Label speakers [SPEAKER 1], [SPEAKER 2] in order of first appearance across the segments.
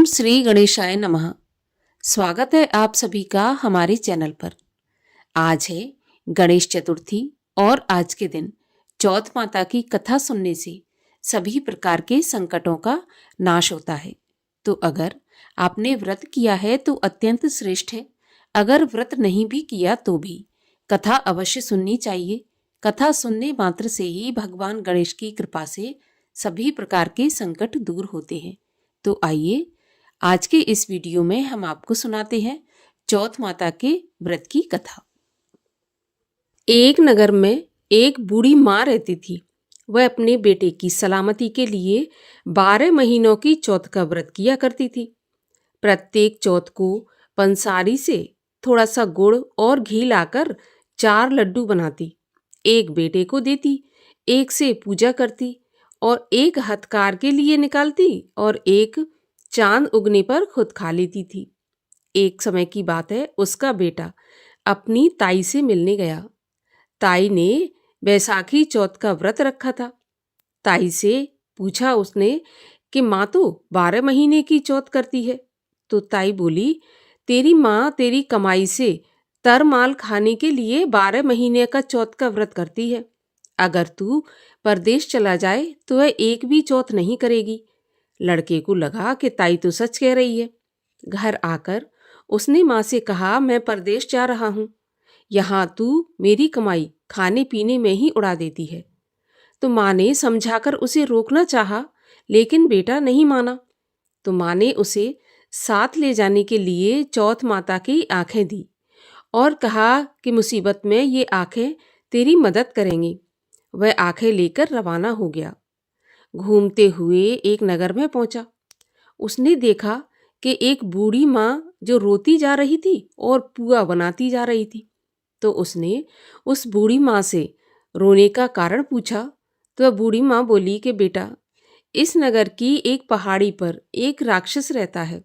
[SPEAKER 1] श्री गणेशाय नमः। स्वागत है आप सभी का हमारे चैनल पर। आज है गणेश चतुर्थी और आज के दिन चौथ माता की कथा सुनने से सभी प्रकार के संकटों का नाश होता है। तो अगर आपने व्रत किया है तो अत्यंत श्रेष्ठ है, अगर व्रत नहीं भी किया तो भी कथा अवश्य सुननी चाहिए। कथा सुनने मात्र से ही भगवान गणेश की कृपा से सभी प्रकार के संकट दूर होते हैं। तो आइए आज के इस वीडियो में हम आपको सुनाते हैं चौथ माता के व्रत की कथा। एक नगर में एक बूढ़ी माँ रहती थी। वह अपने बेटे की सलामती के लिए 12 महीनों की चौथ का व्रत किया करती थी। प्रत्येक चौथ को पंसारी से थोड़ा सा गुड़ और घी लाकर 4 लड्डू बनाती, एक बेटे को देती, एक से पूजा करती और एक हथकार के लिए निकालती और एक चांद उगने पर खुद खा लेती थी। एक समय की बात है, उसका बेटा अपनी ताई से मिलने गया। ताई ने बैसाखी चौथ का व्रत रखा था। ताई से पूछा उसने कि माँ तो 12 महीने की चौथ करती है। तो ताई बोली, तेरी माँ तेरी कमाई से तरमाल खाने के लिए 12 महीने का चौथ का व्रत करती है। अगर तू परदेश चला जाए तो वह एक भी चौथ नहीं करेगी। लड़के को लगा कि ताई तो सच कह रही है। घर आकर उसने माँ से कहा, मैं परदेश जा रहा हूँ, यहाँ तू मेरी कमाई खाने पीने में ही उड़ा देती है। तो माँ ने समझाकर उसे रोकना चाहा, लेकिन बेटा नहीं माना। तो माँ ने उसे साथ ले जाने के लिए चौथ माता की आंखें दी और कहा कि मुसीबत में ये आंखें तेरी मदद करेंगी। वह आंखें लेकर रवाना हो गया। घूमते हुए एक नगर में पहुंचा। उसने देखा कि एक बूढ़ी माँ जो रोती जा रही थी और पुआ बनाती जा रही थी। तो उसने उस बूढ़ी माँ से रोने का कारण पूछा। तो वह बूढ़ी माँ बोली कि बेटा, इस नगर की एक पहाड़ी पर एक राक्षस रहता है।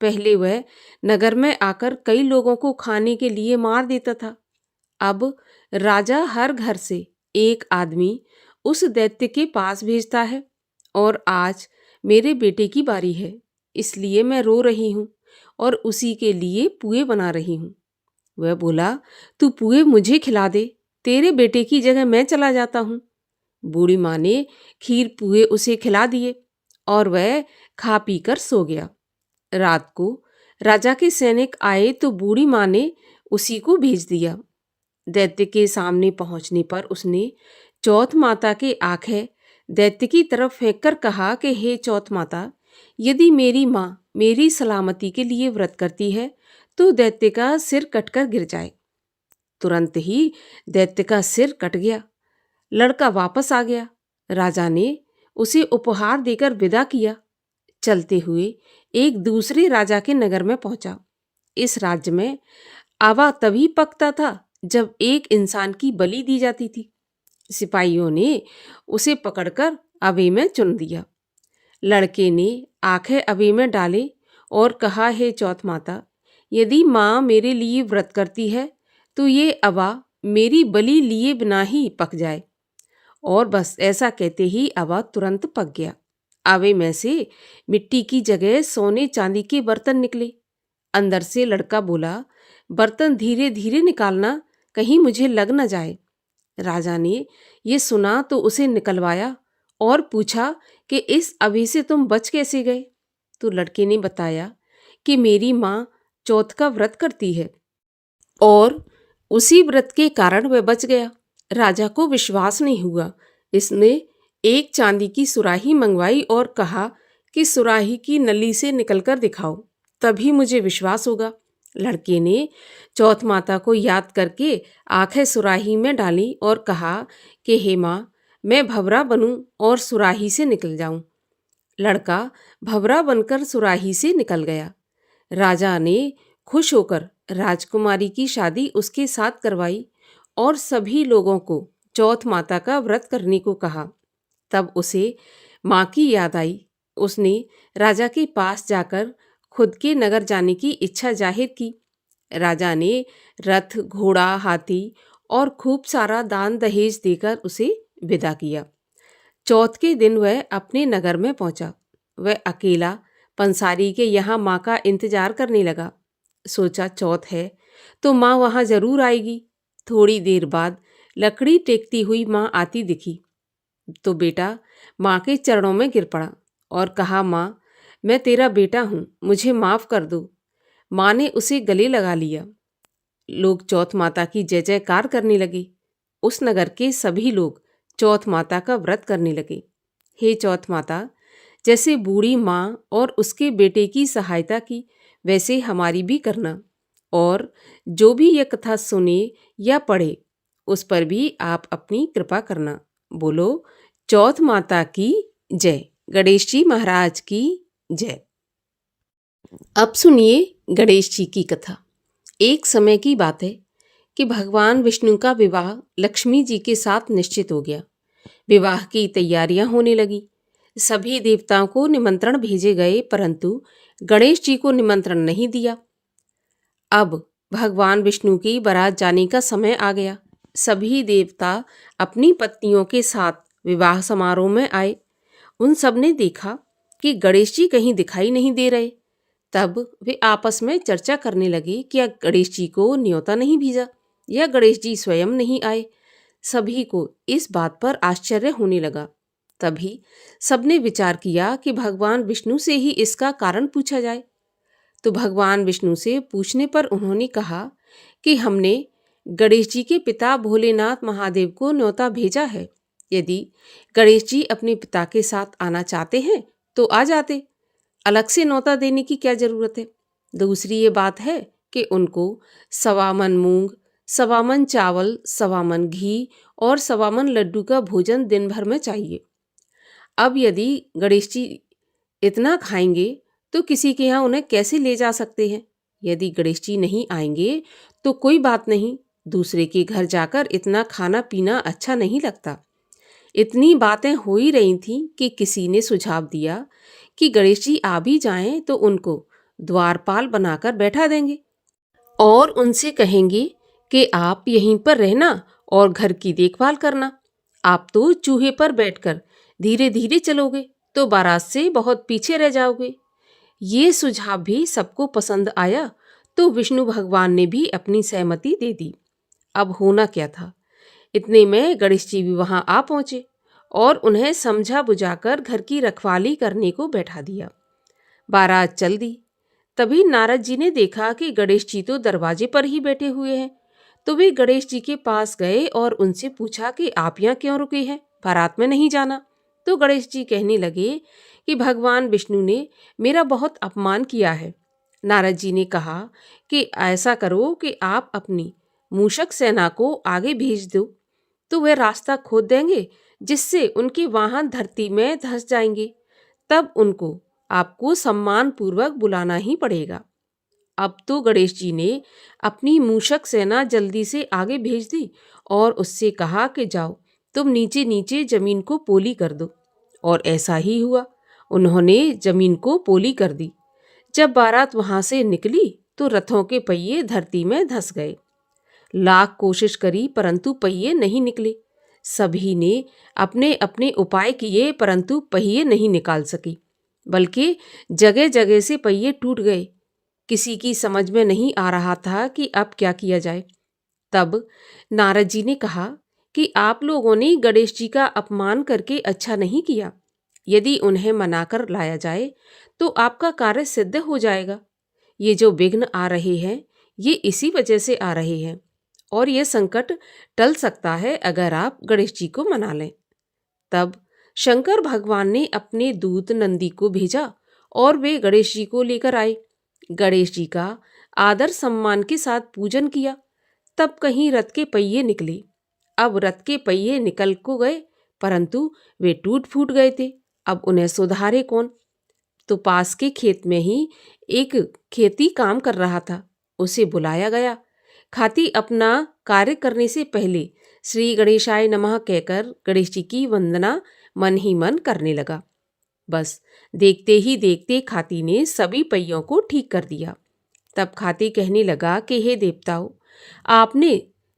[SPEAKER 1] पहले वह नगर में आकर कई लोगों को खाने के लिए मार देता था। अब राजा हर घर से एक आदमी उस दैत्य के पास भेजता है और आज मेरे बेटे की बारी है, इसलिए मैं रो रही हूँ और उसी के लिए पुए बना रही हूँ। वह बोला, तू पुए मुझे खिला दे, तेरे बेटे की जगह मैं चला जाता हूँ। बूढ़ी माँ ने खीर पुए उसे खिला दिए और वह खा पी कर सो गया। रात को राजा के सैनिक आए तो बूढ़ी माँ ने उसी को भेज दिया। दैत्य के सामने पहुंचने पर उसने चौथ माता के आंखें दैत्य की तरफ फेंककर कहा कि हे चौथ माता, यदि मेरी माँ मेरी सलामती के लिए व्रत करती है तो दैत्य का सिर कटकर गिर जाए। तुरंत ही दैत्य का सिर कट गया। लड़का वापस आ गया। राजा ने उसे उपहार देकर विदा किया। चलते हुए एक दूसरे राजा के नगर में पहुंचा। इस राज्य में आवा तभी पकता था जब एक इंसान की बलि दी जाती थी। सिपाहियों ने उसे पकड़कर अवे में चुन दिया। लड़के ने आंखें अवे में डाले और कहा, हे चौथ माता, यदि माँ मेरे लिए व्रत करती है तो ये अवा मेरी बलि लिए बिना ही पक जाए। और बस ऐसा कहते ही अवा तुरंत पक गया। अवे में से मिट्टी की जगह सोने चांदी के बर्तन निकले। अंदर से लड़का बोला, बर्तन धीरे धीरे निकालना, कहीं मुझे लग न जाए। राजा ने ये सुना तो उसे निकलवाया और पूछा कि इस अभी से तुम बच कैसे गए। तो लड़के ने बताया कि मेरी माँ चौथ का व्रत करती है और उसी व्रत के कारण वह बच गया। राजा को विश्वास नहीं हुआ। इसने एक चांदी की सुराही मंगवाई और कहा कि सुराही की नली से निकलकर दिखाओ, तभी मुझे विश्वास होगा। लड़के ने चौथ माता को याद करके आंखें सुराही में डाली और कहा कि हे माँ, मैं भंवरा बनूं और सुराही से निकल जाऊं। लड़का भंवरा बनकर सुराही से निकल गया। राजा ने खुश होकर राजकुमारी की शादी उसके साथ करवाई और सभी लोगों को चौथ माता का व्रत करने को कहा। तब उसे माँ की याद आई। उसने राजा के पास जाकर खुद के नगर जाने की इच्छा जाहिर की। राजा ने रथ, घोड़ा, हाथी और खूब सारा दान दहेज देकर उसे विदा किया। चौथ के दिन वह अपने नगर में पहुंचा। वह अकेला पंसारी के यहाँ माँ का इंतजार करने लगा। सोचा चौथ है तो माँ वहाँ जरूर आएगी। थोड़ी देर बाद लकड़ी टेकती हुई माँ आती दिखी तो बेटा माँ के चरणों में गिर पड़ा और कहा, माँ मैं तेरा बेटा हूँ, मुझे माफ़ कर दो। माँ ने उसे गले लगा लिया। लोग चौथ माता की जय जयकार करने लगे। उस नगर के सभी लोग चौथ माता का व्रत करने लगे। हे चौथ माता, जैसे बूढ़ी माँ और उसके बेटे की सहायता की वैसे हमारी भी करना, और जो भी यह कथा सुने या पढ़े उस पर भी आप अपनी कृपा करना। बोलो चौथ माता की जय। गणेश जी महाराज की जय। अब सुनिए गणेश जी की कथा। एक समय की बात है कि भगवान विष्णु का विवाह लक्ष्मी जी के साथ निश्चित हो गया। विवाह की तैयारियां होने लगी। सभी देवताओं को निमंत्रण भेजे गए, परंतु गणेश जी को निमंत्रण नहीं दिया। अब भगवान विष्णु की बारात जाने का समय आ गया। सभी देवता अपनी पत्नियों के साथ विवाह समारोह में आए। उन सब ने देखा कि गणेश जी कहीं दिखाई नहीं दे रहे। तब वे आपस में चर्चा करने लगे कि क्या गणेश जी को न्योता नहीं भेजा या गणेश जी स्वयं नहीं आए। सभी को इस बात पर आश्चर्य होने लगा। तभी सबने विचार किया कि भगवान विष्णु से ही इसका कारण पूछा जाए। तो भगवान विष्णु से पूछने पर उन्होंने कहा कि हमने गणेश जी के पिता भोलेनाथ महादेव को न्योता भेजा है। यदि गणेश जी अपने पिता के साथ आना चाहते हैं तो आ जाते, अलग से न्योता देने की क्या जरूरत है। दूसरी ये बात है कि उनको 1.25 मन मूंग, 1.25 मन चावल, 1.25 मन घी और 1.25 मन लड्डू का भोजन दिन भर में चाहिए। अब यदि गणेश जी इतना खाएंगे तो किसी के यहाँ उन्हें कैसे ले जा सकते हैं। यदि गणेश जी नहीं आएंगे तो कोई बात नहीं, दूसरे के घर जाकर इतना खाना पीना अच्छा नहीं लगता। इतनी बातें हो ही रही थीं कि किसी ने सुझाव दिया कि गणेश जी आ भी जाएं तो उनको द्वारपाल बनाकर बैठा देंगे और उनसे कहेंगे कि आप यहीं पर रहना और घर की देखभाल करना। आप तो चूहे पर बैठकर धीरे धीरे चलोगे तो बारात से बहुत पीछे रह जाओगे। ये सुझाव भी सबको पसंद आया तो विष्णु भगवान ने भी अपनी सहमति दे दी। अब होना क्या था, इतने में गणेश जी भी वहां आ पहुंचे और उन्हें समझा बुझाकर घर की रखवाली करने को बैठा दिया। बारात चल दी। तभी नारद जी ने देखा कि गणेश जी तो दरवाजे पर ही बैठे हुए हैं। तो वे गणेश जी के पास गए और उनसे पूछा कि आप यहाँ क्यों रुके हैं, बारात में नहीं जाना। तो गणेश जी कहने लगे कि भगवान विष्णु ने मेरा बहुत अपमान किया है। नारद जी ने कहा कि ऐसा करो कि आप अपनी मूषक सेना को आगे भेज दो तो वे रास्ता खोद देंगे, जिससे उनके वाहन धरती में धंस जाएंगे। तब उनको आपको सम्मान पूर्वक बुलाना ही पड़ेगा। अब तो गणेश जी ने अपनी मूषक सेना जल्दी से आगे भेज दी और उससे कहा कि जाओ तुम नीचे नीचे जमीन को पोली कर दो। और ऐसा ही हुआ। उन्होंने जमीन को पोली कर दी। जब बारात वहां से निकली तो रथों के पहिए धरती में धंस गए। लाख कोशिश करी परंतु पहिए नहीं निकले। सभी ने अपने अपने उपाय किए परंतु पहिए नहीं निकाल सकी, बल्कि जगह जगह से पहिए टूट गए। किसी की समझ में नहीं आ रहा था कि अब क्या किया जाए। तब नारद जी ने कहा कि आप लोगों ने गणेश जी का अपमान करके अच्छा नहीं किया। यदि उन्हें मनाकर लाया जाए तो आपका कार्य सिद्ध हो जाएगा। ये जो विघ्न आ रहे हैं ये इसी वजह से आ रहे हैं और ये संकट टल सकता है अगर आप गणेश जी को मना लें। तब शंकर भगवान ने अपने दूत नंदी को भेजा और वे गणेश जी को लेकर आए। गणेश जी का आदर सम्मान के साथ पूजन किया। तब कहीं रथ के पहिए निकले। अब रथ के पहिए निकल को गए परंतु वे टूट फूट गए थे। अब उन्हें सुधारे कौन। तो पास के खेत में ही एक खेती काम कर रहा था, उसे बुलाया गया। खाती अपना कार्य करने से पहले श्री गणेशाय नमः कहकर गणेश जी की वंदना मन ही मन करने लगा। बस देखते ही देखते खाती ने सभी पहियों को ठीक कर दिया। तब खाती कहने लगा कि हे देवताओं, आपने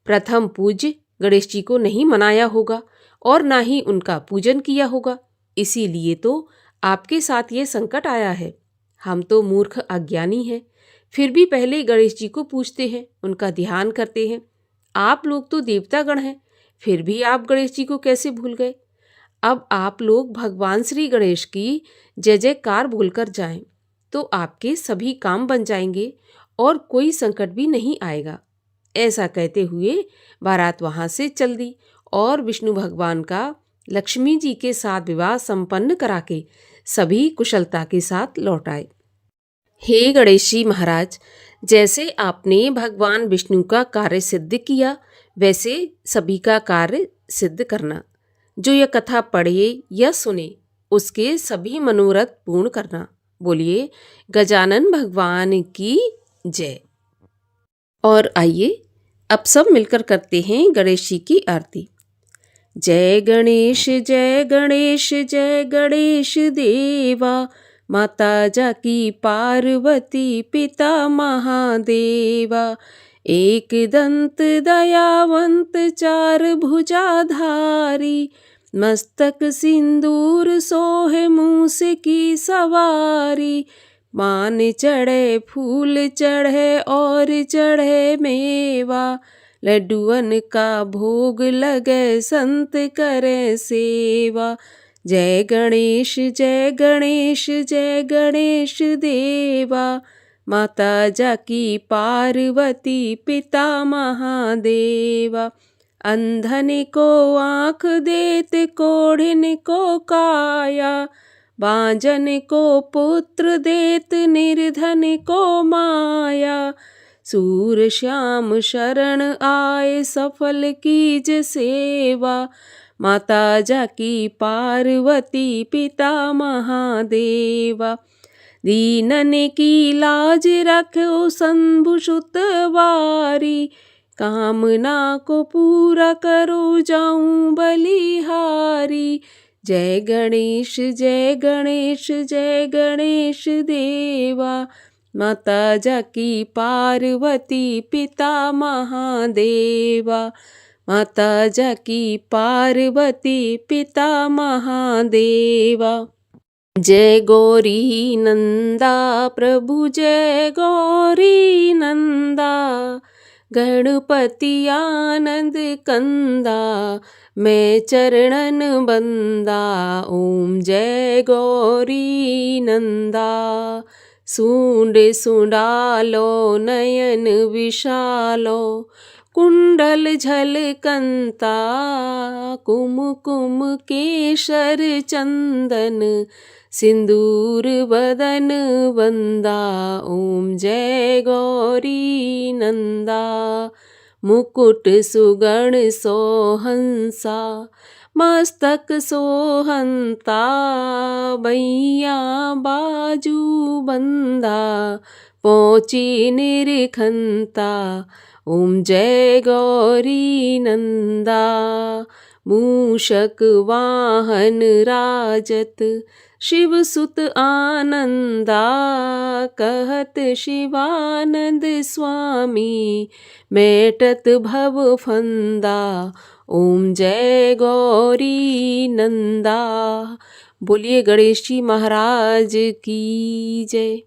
[SPEAKER 1] प्रथम पूज्य गणेश जी को नहीं मनाया होगा और ना ही उनका पूजन किया होगा, इसीलिए तो आपके साथ ये संकट आया है। हम तो मूर्ख अज्ञानी हैं, फिर भी पहले गणेश जी को पूजते हैं, उनका ध्यान करते हैं। आप लोग तो देवतागण हैं, फिर भी आप गणेश जी को कैसे भूल गए? अब आप लोग भगवान श्री गणेश की जय जयकार बोलकर जाएं, तो आपके सभी काम बन जाएंगे और कोई संकट भी नहीं आएगा। ऐसा कहते हुए बारात वहाँ से चल दी और विष्णु भगवान का लक्ष्मी जी के साथ विवाह संपन्न करा के सभी कुशलता के साथ लौट आए। हे गणेश जी महाराज, जैसे आपने भगवान विष्णु का कार्य सिद्ध किया, वैसे सभी का कार्य सिद्ध करना। जो यह कथा पढ़े या सुने, उसके सभी मनोरथ पूर्ण करना। बोलिए गजानन भगवान की जय। और आइए अब सब मिलकर करते हैं गणेश जी की आरती। जय गणेश जय गणेश जय गणेश देवा, माता जाकी पार्वती पिता महादेवा। एक दंत दयावंत चार भुजाधारी, मस्तक सिंदूर सोहे मूस की सवारी। मान चढ़े फूल चढ़े और चढ़े मेवा, लड्डुअन का भोग लगे संत करे सेवा। जय गणेश जय गणेश जय गणेश देवा, माता जाकी पार्वती पिता महादेवा। अंधन को आँख देत कोढ़िन को काया, बांझन को पुत्र देत निर्धन को माया। सूर श्याम शरण आए सफल कीज सेवा, माता जाकी पार्वती पिता महादेवा। दीनन की लाज रखो शंभुसुत वारी, कामना को पूरा करो जाऊं बलिहारी। जय गणेश जय गणेश जय गणेश देवा, माता जाकी पार्वती पिता महादेवा। माता जाकी पार्वती पिता महादेवा। जय गौरी नंदा प्रभु जय गौरी नंदा, गणपति आनंद कंदा, मैं चरणन बंदा। ओम जय गौरी नंदा। सूंड सुंडालो नयन विशालो, कुंडल झलकंता, कुमकुम केशर चंदन, सिंदूर बदन वंदा। ओम जय गौरी नंदा। मुकुट सुगण सोहंसा, मस्तक सोहंता, बैया बाजू बंदा, पहुँची निरखंता। ओम जय गौरी नंदा। मूषक वाहन राजत, शिव सुत आनंदा, कहत शिवानंद स्वामी, मेटत भव फंदा। ओम जय गौरी नंदा। बोलिए गणेश जी महाराज की जय।